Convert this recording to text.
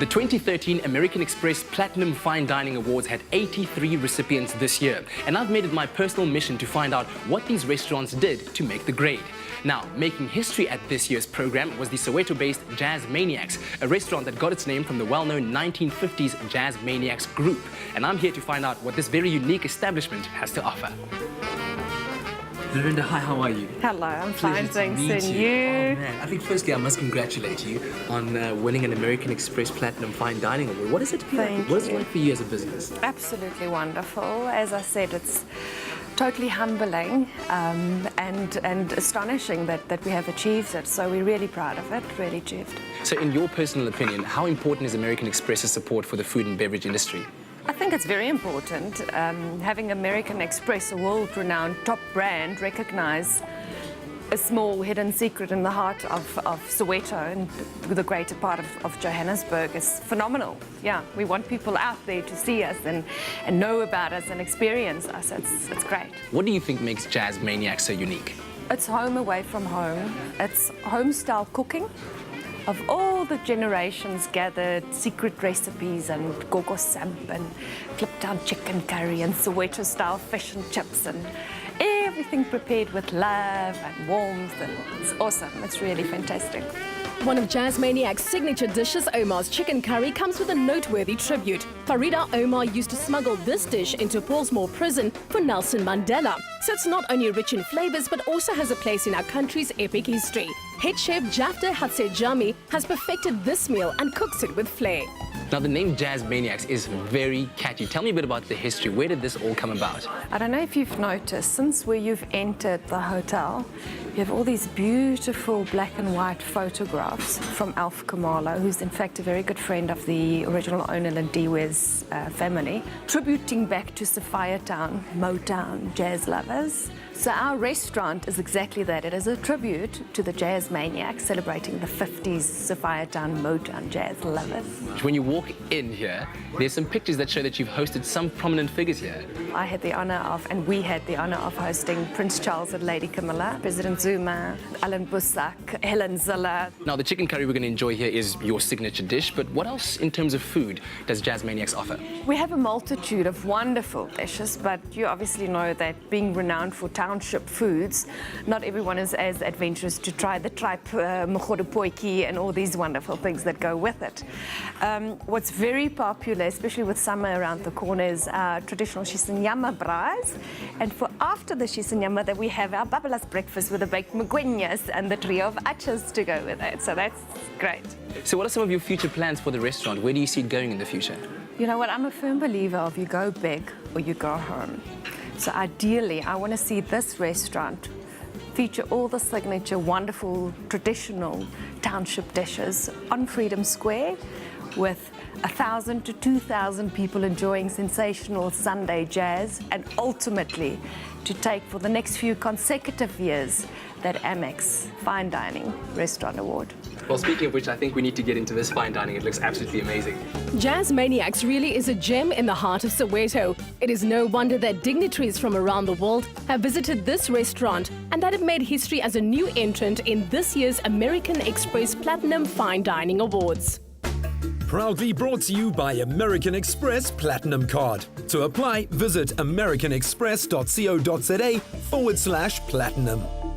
The 2013 American Express Platinum Fine Dining Awards had 83 recipients this year, and I've made it my personal mission to find out what these restaurants did to make the grade. Now, making history at this year's program was the Soweto-based Jazz Maniacs, a restaurant that got its name from the well-known 1950s Jazz Maniacs group. And I'm here to find out what this very unique establishment has to offer. Lorinda, hi, how are you? Hello, I'm fine, thanks, and you? Oh, man. I think firstly I must congratulate you on winning an American Express Platinum Fine Dining Award. What is it like? What is it like for you as a business? Absolutely wonderful. As I said, it's totally humbling and astonishing that we have achieved it. So we're really proud of it, really achieved. So in your personal opinion, how important is American Express's support for the food and beverage industry? I think it's very important. Having American Express, a world-renowned top brand, recognize a small hidden secret in the heart of Soweto and the greater part of Johannesburg is phenomenal. Yeah, we want people out there to see us and know about us and experience us. It's great. What do you think makes Jazz Maniacs so unique? It's home away from home. It's home-style cooking. Of all the generations gathered, secret recipes and gogo samp and clip-down chicken curry and Soweto-style fish and chips and everything prepared with love and warmth, and it's awesome. It's really fantastic. One of Jazz Maniac's signature dishes, Omar's chicken curry, comes with a noteworthy tribute. Farida Omar used to smuggle this dish into Pollsmoor prison for Nelson Mandela. So it's not only rich in flavors, but also has a place in our country's epic history. Head chef Jafta Hatsejami has perfected this meal and cooks it with flair. Now, the name Jazz Maniacs is very catchy. Tell me a bit about the history. Where did this all come about? I don't know if you've noticed, since where you've entered the hotel, you have all these beautiful black and white photographs from Alf Kamala, who's in fact a very good friend of the original owner, Lindiwe's family, tributing back to Soweto, Motown jazz lovers. So our restaurant is exactly that. It is a tribute to the Jazz Maniacs, celebrating the 50s Soweto Motown jazz lovers. When you walk in here, there's some pictures that show that you've hosted some prominent figures here. I had the honor of, and we had the honor of hosting Prince Charles and Lady Camilla, President Zuma, Alan Busak, Helen Ziller. Now, the chicken curry we're going to enjoy here is your signature dish, but what else in terms of food does Jazz Maniacs offer? We have a multitude of wonderful dishes, but you obviously know that being renowned for township foods, not everyone is as adventurous to try the tripe, mokgodopoiki, and all these wonderful things that go with it. What's very popular, especially with summer around the corner, is our traditional shisenyama braais. And for after the shisenyama, that we have our babalas breakfast with the baked magwenyas and the trio of achas to go with it. So that's great. So what are some of your future plans for the restaurant? Where do you see it going in the future? You know what, I'm a firm believer of you go big or you go home. So ideally, I want to see this restaurant feature all the signature, wonderful, traditional township dishes on Freedom Square with 1,000 to 2,000 people enjoying sensational Sunday jazz, and ultimately to take for the next few consecutive years that Amex Fine Dining Restaurant Award. Well, speaking of which, I think we need to get into this fine dining. It looks absolutely amazing. Jazz Maniacs really is a gem in the heart of Soweto. It is no wonder that dignitaries from around the world have visited this restaurant and that it made history as a new entrant in this year's American Express Platinum Fine Dining Awards. Proudly brought to you by American Express Platinum Card. To apply, visit americanexpress.co.za/platinum.